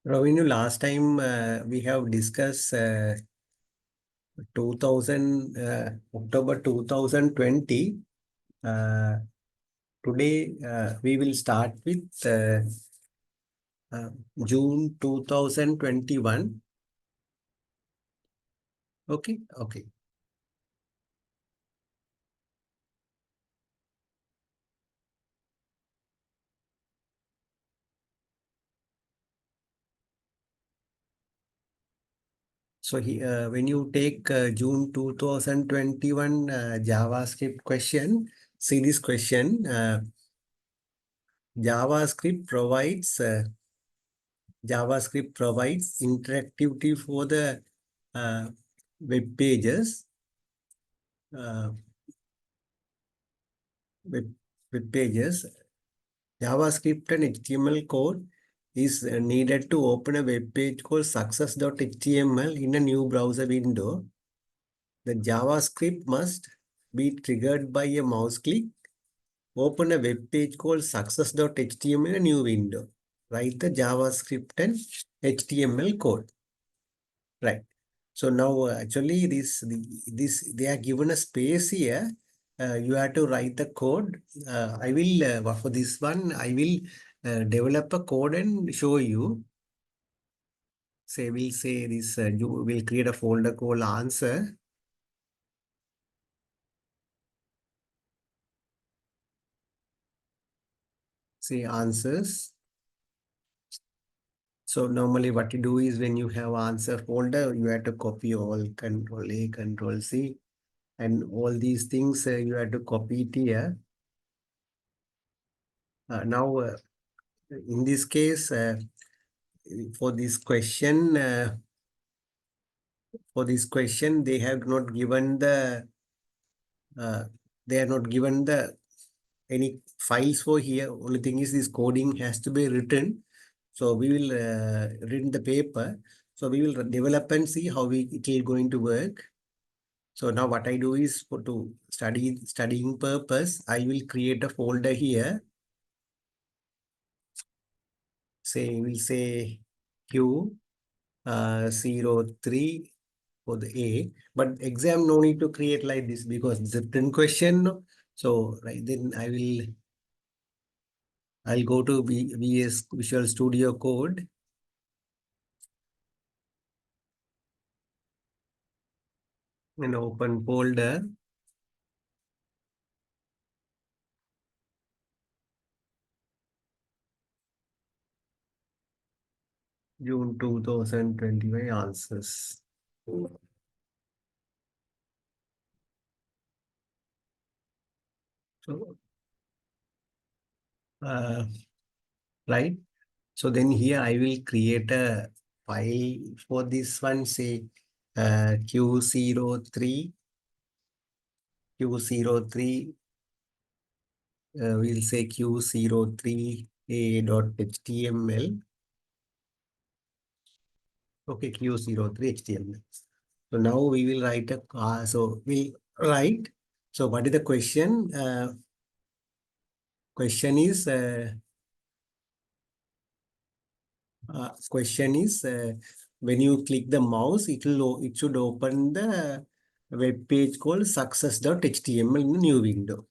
Ravinu, last time we have discussed 2000 October 2020. Uh, Today we will start with uh, June 2021. Okay, okay. So when you take June 2021 JavaScript question, see this question. JavaScript provides JavaScript provides interactivity for the uh, web pages. Uh, web, web pages. JavaScript and HTML code is needed to open a web page called success.html in a new browser window. The JavaScript must be triggered by a mouse click. Open a web page called success.html in a new window. Write the JavaScript and HTML code. Right. So now actually this they are given a space here. You have to write the code. I will for this one I will develop a code and show you. Say we'll say this. You will create a folder called answer. Say answers. So normally what you do is when you have answer folder, you have to copy all Control A, Control C, and all these things you have to copy it here. Now in this case. For this question, they have not given uh, any files for here. Only thing is this coding has to be written. So we will read the paper. So we will develop and see how it will going to work. So now what I do is to studying purpose, I will create a folder here. Say we'll say Q03 for the A, but exam no need to create like this because it's a written question. No? So right then I'll go to VS Visual Studio Code and open folder. June 2025 answers. So right. So then here I will create a file for this one, say Q03, Q03, we'll say Q03a.html. Okay, Q03 HTML. So now we will write a, so we'll write. So what is the question? Question is, when you click the mouse, it should open the web page called success.html in a new window.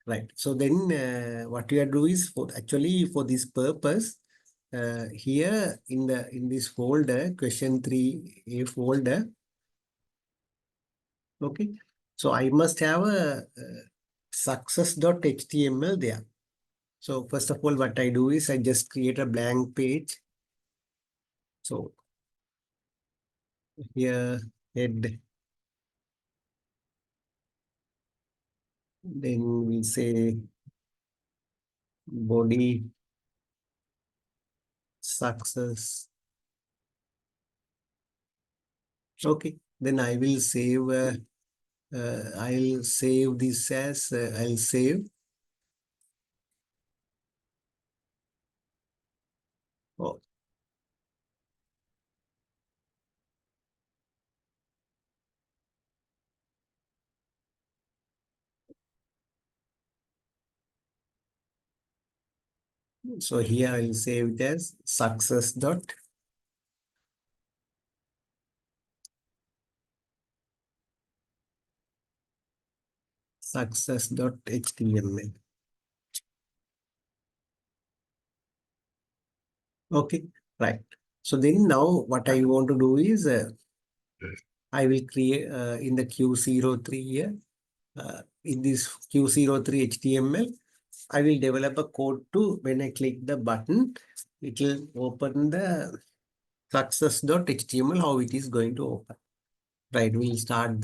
Right. So then what you are doing is actually for this purpose, here in this folder, question 3a folder. Okay. So I must have a success.html there. So first of all, what I do is I just create a blank page. So here head, then we say body success. Okay. Then I will save. I'll save this as I'll save. Oh, So here I will save it as success.html. Okay, right. So then now what I want to do is I will create in the Q03 here, in this Q03 HTML, I will develop a code to, when I click the button, it will open the success.html, how it is going to open. Right, we'll start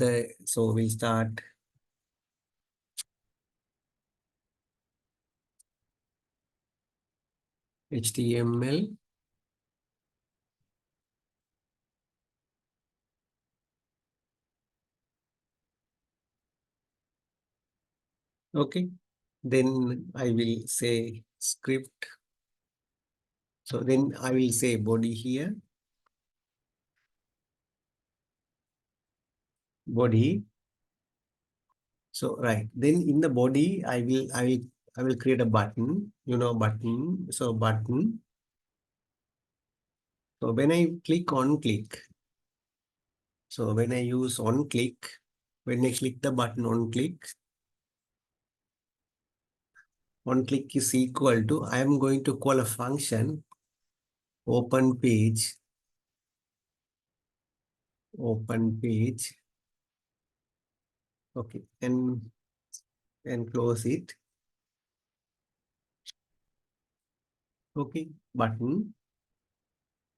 HTML. Okay, then I will say script. So then I will say body here, body. So right, then in the body, I will create a button, button. So button. So when I click on click, so when I use on click, when I click the button on click is equal to, I am going to call a function, open page, okay, and close it. Okay, button.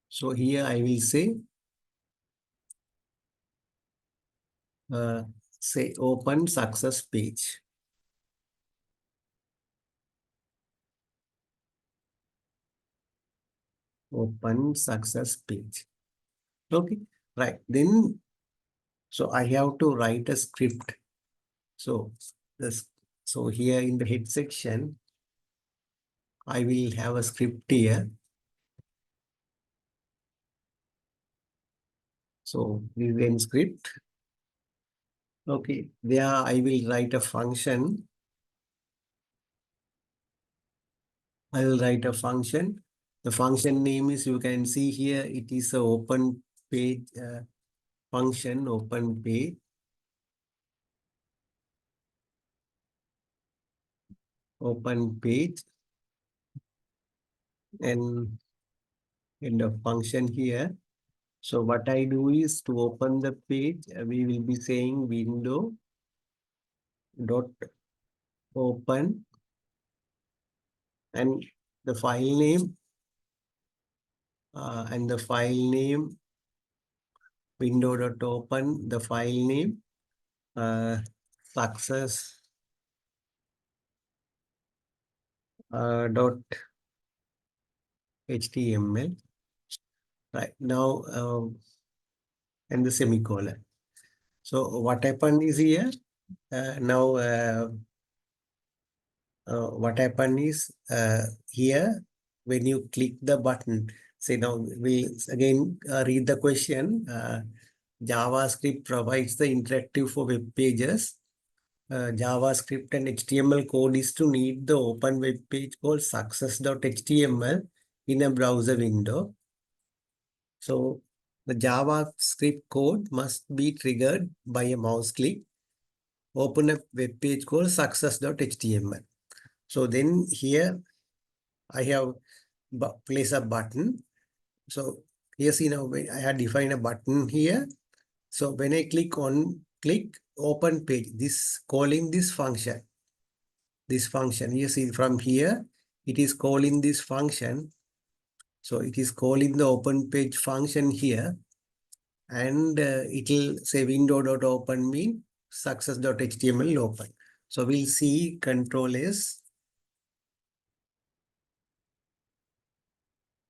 So here I will say open success page. Open success page. Okay, right. Then, so I have to write a script. So this, so here in the head section, I will have a script here. So this is in script. Okay, there I will write a function. I will write a function. The function name is, you can see here, it is a open page function, open page. Open page, and in the function here. So what I do is to open the page, we will be saying window dot open, and the file name window dot open, the file name success dot html. Right now, and the semicolon. So what happened is here now. What happened is here, when you click the button, say now we again read the question. JavaScript provides the interactive for web pages. JavaScript and HTML code is to need the open web page called success.html in a browser window. So the JavaScript code must be triggered by a mouse click. Open a web page called success.html. So then here I have place a button. So here see now I have defined a button here. So when I click open page, this calling this function. You see from here, it is calling this function. So it is calling the open page function here, and it will say window.open mean success.html open. So we'll see control S.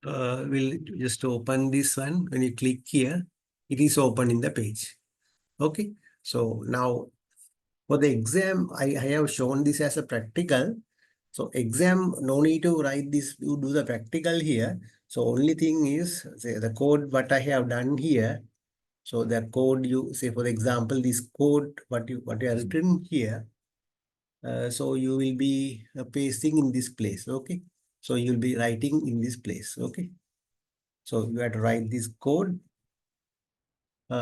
We'll just open this one. When you click here, it is open in the page. Okay. So now for the exam, I have shown this as a practical. So exam, no need to write this, you do the practical here. So only thing is, say the code what I have done here. So the code you say, for example, this code what you have written here. So you will be pasting in this place. Okay. So you'll be writing in this place. Okay. So you have to write this code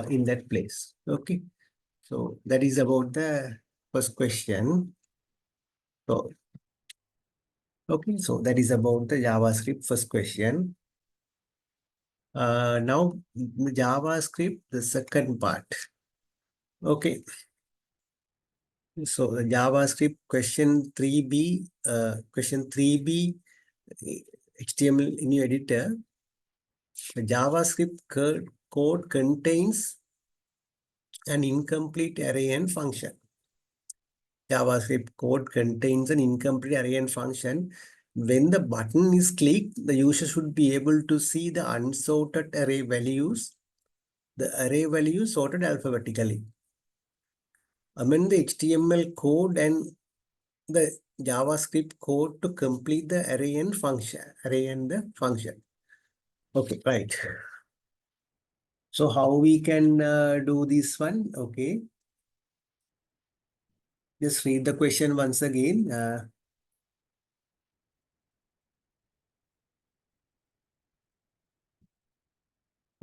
in that place. Okay. So that is about the first question. So, okay. So that is about the JavaScript first question. Now JavaScript, the second part. Okay. So the JavaScript question 3b, question 3b, HTML in your editor. The JavaScript code contains an incomplete array and function. JavaScript code contains an incomplete array and function. When the button is clicked, the user should be able to see the unsorted array values. The array values sorted alphabetically. Amend the HTML code and the JavaScript code to complete the array and the function. Okay, right. So how we can do this one? Okay. Just read the question once again.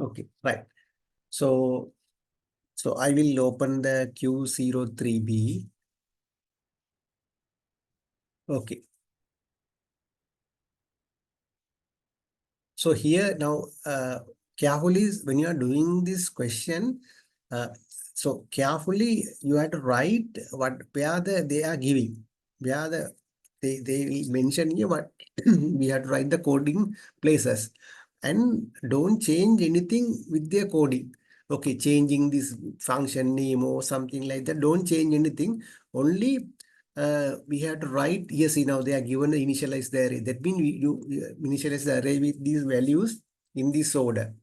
Okay, right. So I will open the Q03B. Okay. So here now, carefully when you are doing this question, uh, so carefully you have to write where they are giving, where they will mention here what we have to write the coding places, and don't change anything with their coding. Okay, changing this function name or something like that. Don't change anything. Only we have to write, yes, now they are given the initialize the array. That means you initialize the array with these values in this order.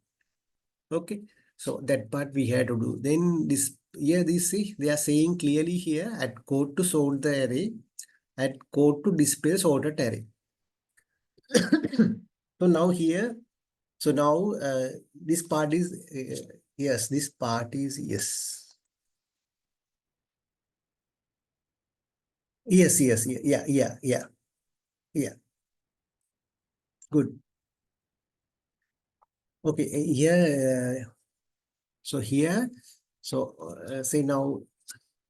Okay, so that part we had to do. Then this here, this see, they are saying clearly here at code to sort the array, at code to display sorted array. So now here, so now this part is yes, this part is yes. Yes, yes, yeah, yeah, yeah, yeah. Good. Okay, here, so here, so say now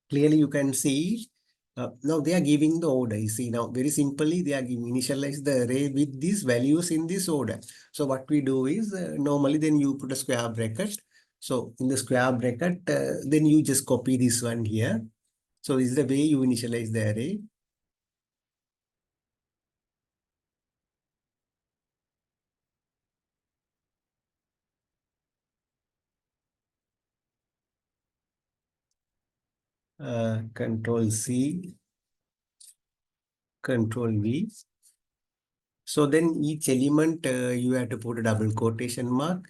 clearly you can see, now they are giving the order. You see now very simply they are giving initialize the array with these values in this order. So what we do is normally then you put a square bracket. So in the square bracket, then you just copy this one here. So this is the way you initialize the array. Control C, Control V. So then each element you have to put a double quotation mark.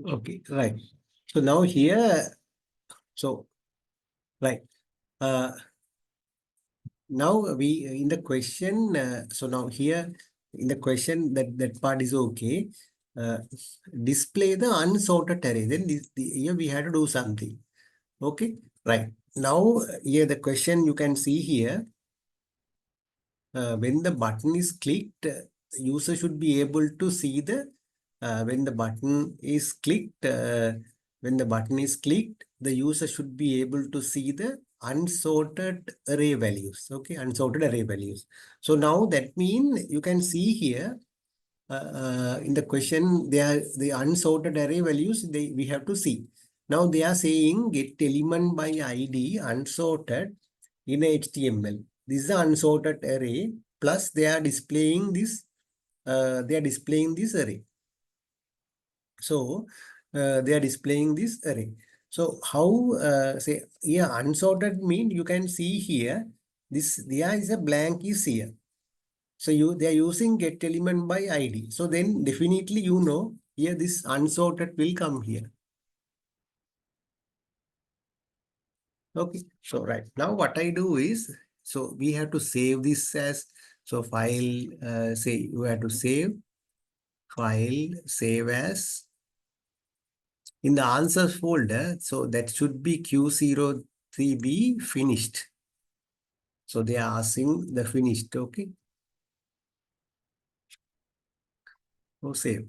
Okay, right. So now here, so right. Now we in the question, so now here in the question that part is okay. Uh, Display the unsorted array. Then here we had to do something. Okay, right. Now here the question you can see here. When the button is clicked, user should be able to see the when the button is clicked. When the button is clicked, the user should be able to see the unsorted array values. Okay, unsorted array values. So now that means you can see here in the question, they are the unsorted array values we have to see. Now they are saying get element by ID unsorted in HTML. This is the unsorted array. Plus they are displaying this. They are displaying this array. So they are displaying this array. So how say yeah, unsorted mean you can see here. this there is a blank is here. So they are using get element by ID. So then definitely here this unsorted will come here. Okay. So right now what I do is, so we have to save this as, so file, say you have to save file, save as in the answers folder. So that should be Q03B finished. So they are asking the finished. Okay. So save.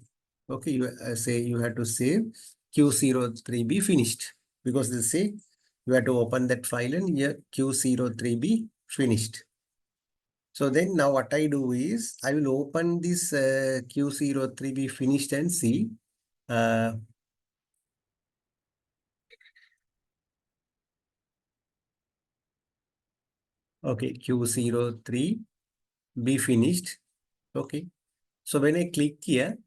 Okay. You say you have to save Q03B finished, because they say you have to open that file and here Q03B finished. So then now what I do is I will open this Q03B finished and see. Okay, Q03B finished. Okay. So when I click here,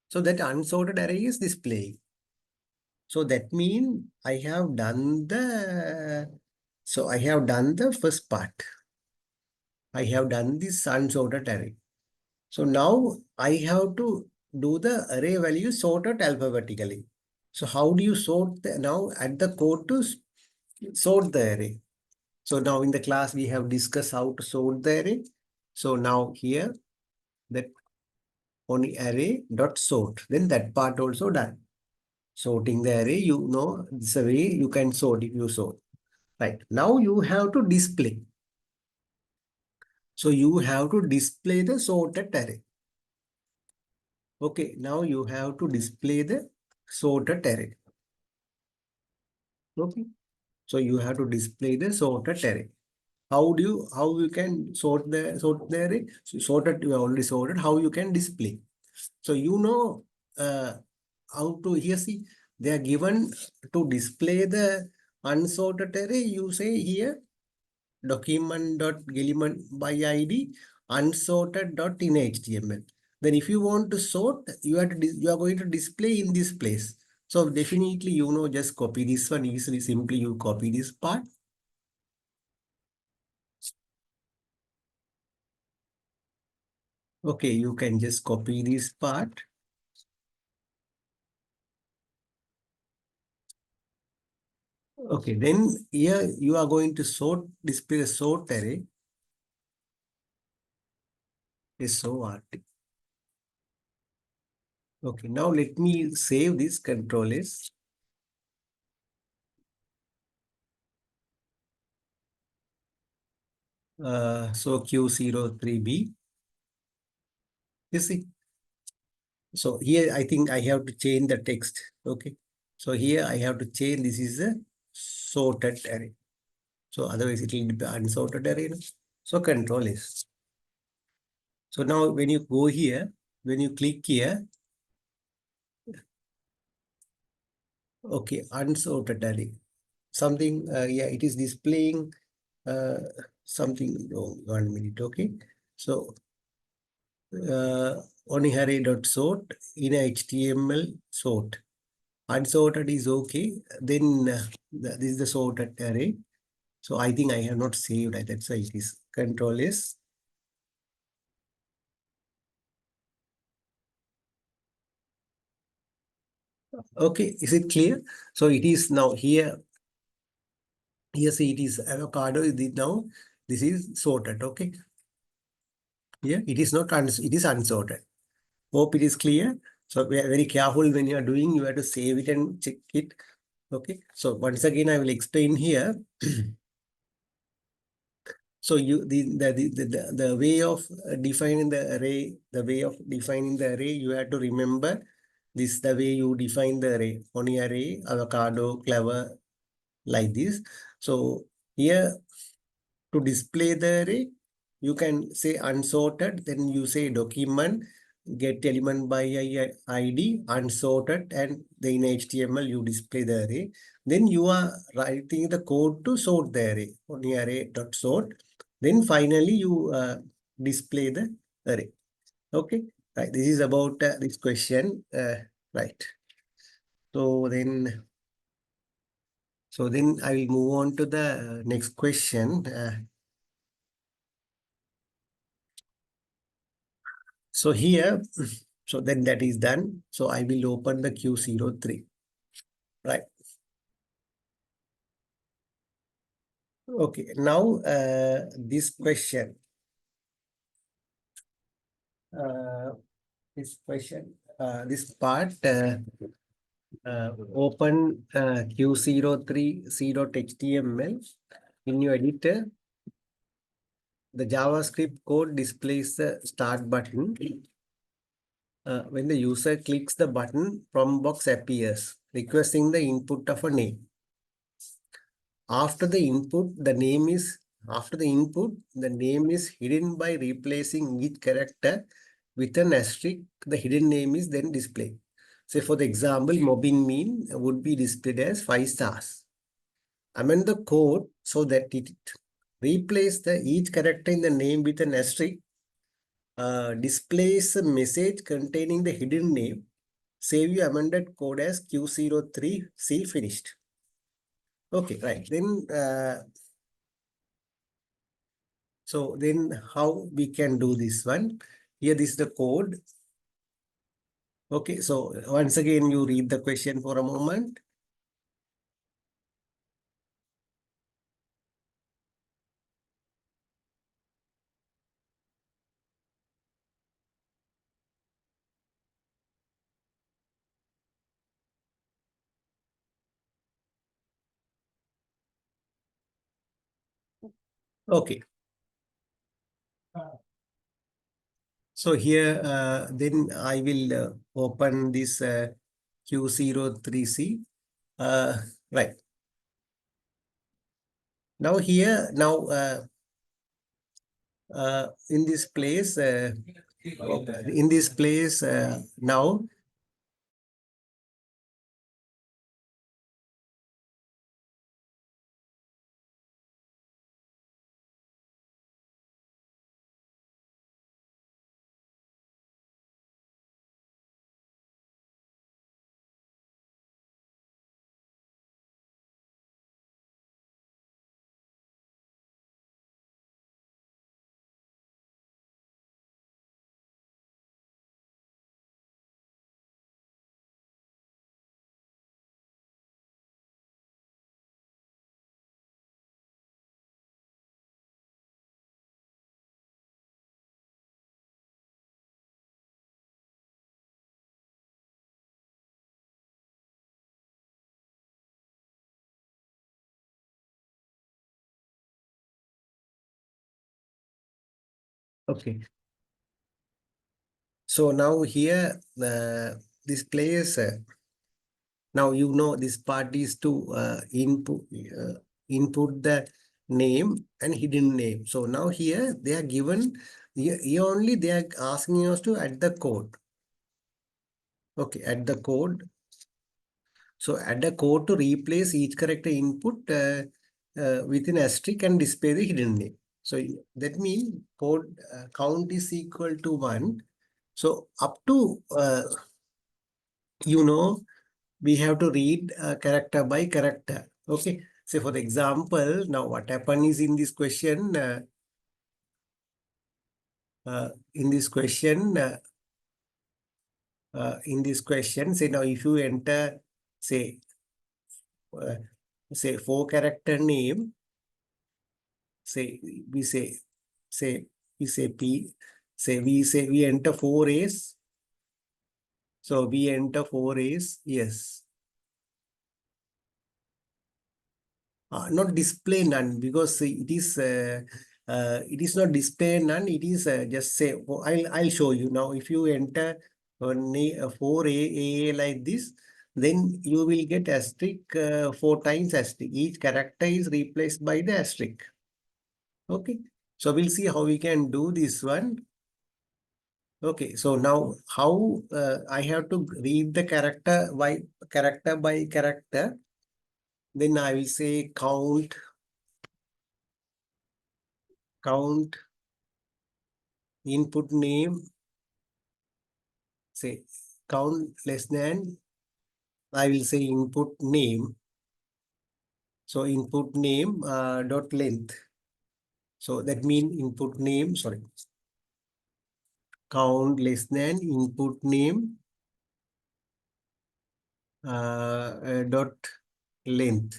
so that unsorted array is displaying. So that means I have done the first part. I have done this unsorted array. So now I have to do the array value sorted alphabetically. So how do you sort now add the code to sort the array? So now in the class we have discussed how to sort the array. So now here that only array dot sort, then that part also done. Sorting the array, this is a way you can sort if you sort. Right. Now you have to display. So you have to display the sorted array. Okay. Now you have to display the sorted array. Okay. So you have to display the sorted array. How you can sort the array? So sorted, you have already sorted. How you can display? So uh, how to, here see, they are given to display the unsorted array. You say here document.element by ID unsorted.in HTML. Then if you want to sort, you are going to display in this place. So definitely, just copy this one easily. Simply you copy this part. Okay, you can just copy this part. Okay, then here you are going to display the sort array. SORT. Okay, now let me save this control S. So Q03B. You see? So here I think I have to change the text. Okay. So here I have to change, this is a sorted array. So otherwise it will be unsorted array. No? So control S. So now when you go here, when you click here, okay, unsorted array. Something, yeah, it is displaying something wrong. 1 minute, okay. So only array.sort in HTML sort. Unsorted is okay. Then this is the sorted array. So I think I have not saved. That's why it is control S. Okay, is it clear? So it is now here. Here see it is avocado. Now this is sorted. Okay. Yeah, it is not it is unsorted. Hope it is clear. So we are very careful when you are doing. You have to save it and check it. Okay. So once again, I will explain here. So the way of defining the array, you have to remember this, the way you define the array. Only array, avocado, clever, like this. So here to display the array, you can say unsorted, then you say document, get element by ID, unsorted, and then in HTML you display the array. Then you are writing the code to sort the array, only array.sort. Then finally you display the array. Okay, right. This is about this question, right? So then I will move on to the next question. So here, so then that is done. So I will open the Q03, right? Okay, now this question, uh, this part, open Q03 c.html in your editor. The JavaScript code displays the start button. When the user clicks the button, prompt box appears, requesting the input of a name. After the input, the name is hidden by replacing each character with an asterisk. The hidden name is then displayed. Say for the example, mobbing mean would be displayed as 5 stars. Amend the code so that it replace each character in the name with an asterisk, displays a message containing the hidden name. Save your amended code as Q03 C finished. Okay, right. Then so then how we can do this one? Here this is the code. Okay, so once again you read the question for a moment. Okay. So here then I will open this Q03C. Right. Now here in this place now okay. So now here this place now you know this part is to input the name and hidden name. So now here they are given here only they are asking us to add the code. Okay, add the code. So add a code to replace each character input with an asterisk and display the hidden name. So that means code count is equal to 1. So up to we have to read character by character. Okay. So for the example, now what happened is in this question, say now if you enter, say, uh, say 4 character name, say we say, say we say P, say we enter 4 A's. So we enter 4 A's, yes. Not display none because it is not display none. It is just say I'll show you now. If you enter 4A like this, then you will get asterisk 4 times asterisk. Each character is replaced by the asterisk. Okay, so we'll see how we can do this one. Okay, so now how I have to read the character by character. Then I will say count input name, say count less than, I will say input name. So input name dot length. So that means input name, sorry. count less than input name dot length.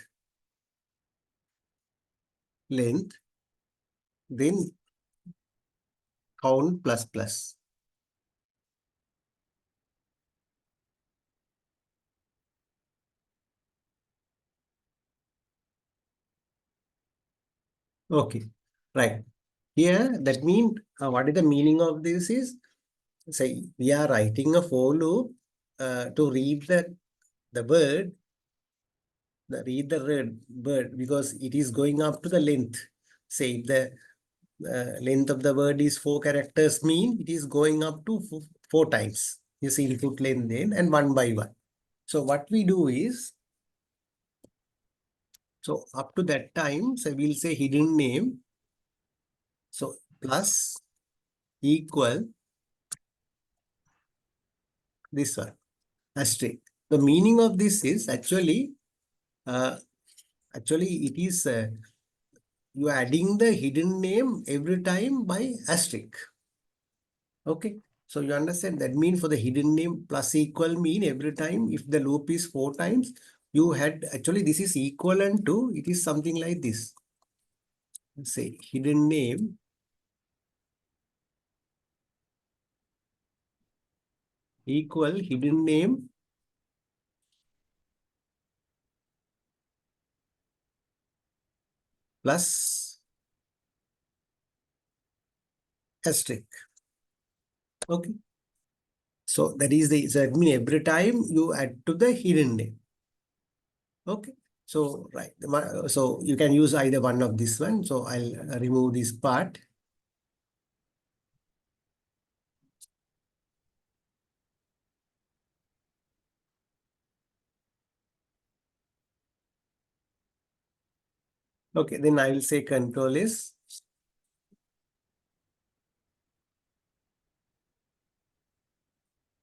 Then count plus plus. Okay, right. Here, that means what is the meaning of this is, say, we are writing a for loop to read the word, read the word because it is going up to the length. Say, if the length of the word is 4 characters, mean it is going up to 4 times. You see input length then and one by one. So what we do is, so up to that time, so we'll say hidden name. So plus equal this one, asterisk. The meaning of this is uh, actually it is you are adding the hidden name every time by asterisk. Okay. So you understand that mean for the hidden name plus equal mean every time if the loop is 4 times, you had actually this is equivalent to, it is something like this. Let's say hidden name equal hidden name plus asterisk. Okay. So that is the, so that means every time you add to the hidden name. Okay. So, right. So you can use either one of this one. So I'll remove this part. Okay. Then I will say control is.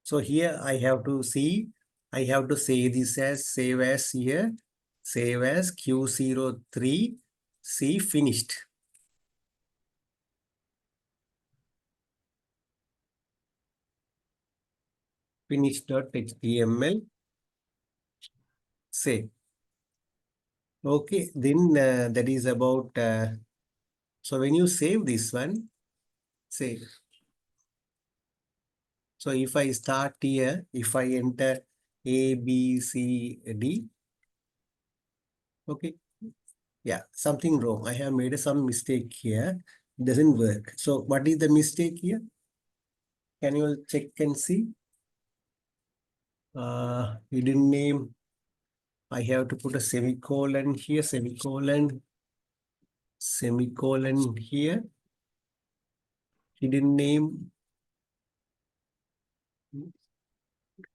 So here I have to see, I have to say this as save as here, save as Q03, C finished. Finish.html, save. Okay, then that is about, so when you save this one, save. So if I start here, if I enter A, B, C, D, okay, yeah, something wrong. I have made some mistake here. It doesn't work. So what is the mistake here? Can you all check and see? Hidden name. I have to put a semicolon here, semicolon here. Hidden name.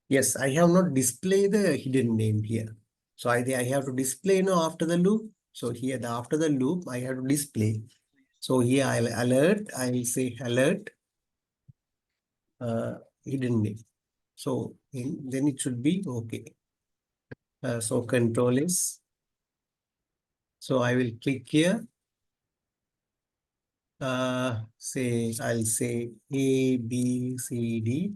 Yes, I have not displayed the hidden name here. So I have to display now after the loop. So here after the loop, I have to display. So here I'll alert, I will say alert hidden name. So then it should be okay. So control is, so I will click here. Say I'll say A, B, C, D.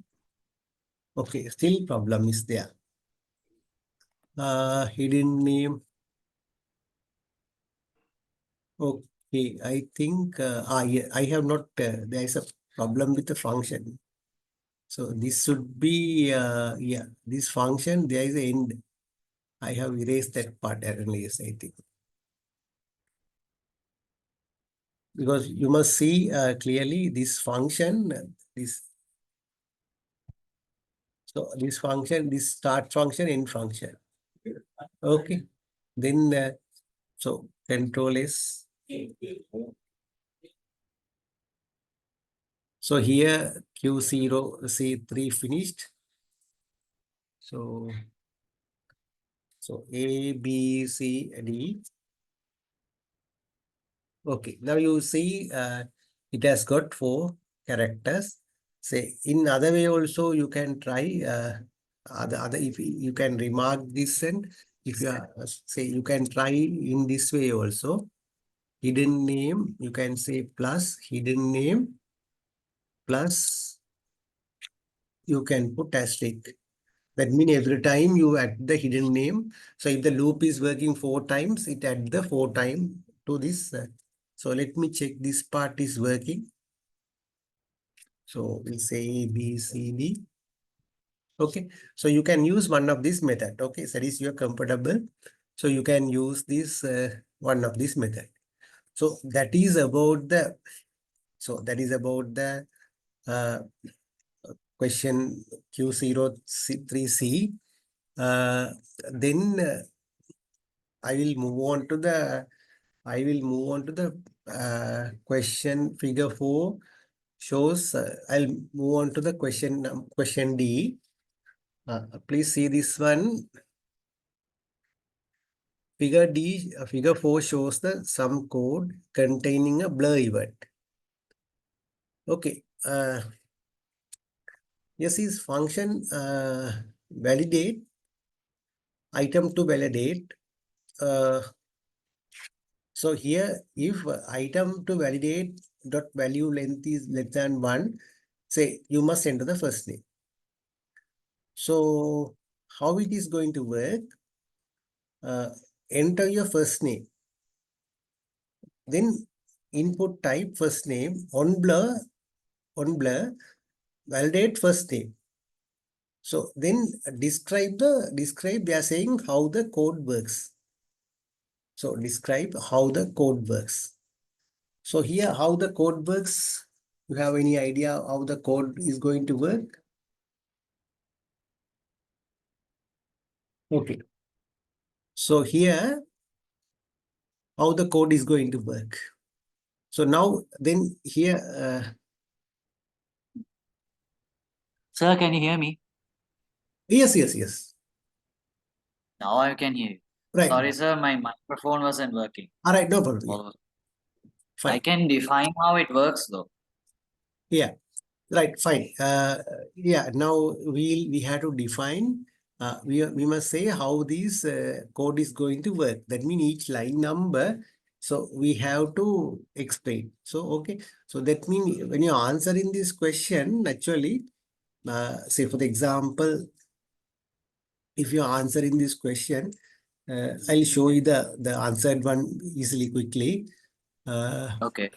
Okay, still problem is there. Hidden name. Okay, I think yeah, I have not. There is a problem with the function. So this should be yeah. This function there is an end. I have erased that part. Yes, I think because you must see clearly this function. This so this function, this start function, end function. Okay, then so control is. So here Q0 C3 finished. So A, B, C, D. Okay, now you see it has got 4 characters. Say in other way also you can try other if you can remark this, and if you are, say you can try in this way also. Hidden name, you can say plus hidden name plus you can put asterisk. That means every time you add the hidden name. So if the loop is working 4 times, it add the 4 time to this. So let me check this part is working. So we'll say A, B, C, D. Okay. So you can use one of this method. Okay. So that is you're comfortable. So you can use this one of this method. So that is about the uh, question Q03C. Then I will move on to the question figure 4 shows. I'll move on to the question D. Please see this one. Figure D, figure 4 shows the some code containing a blur event. Okay. Yes, is function validate item to validate. So here, if item to validate dot value length is less than 1, say you must enter the first name. So how it is going to work? Enter your first name. Then input type first name on blur, validate first name. So then describe they are saying how the code works. So describe how the code works. So here how the code works, you have any idea how the code is going to work? Okay. So here how the code is going to work. So now then here Sir, can you hear me? yes. Now I can hear you. Right. Sorry, sir, my microphone wasn't working. All right, no problem. Yeah. I Fine. can define how it works though. Yeah. Right, fine. Yeah, now we have to define, we must say how this code is going to work. That means each line number, so we have to explain. So, okay. So that means when you're answering this question, actually, say for the example, if you're answering this question, I'll show you the answered one easily, quickly. Okay.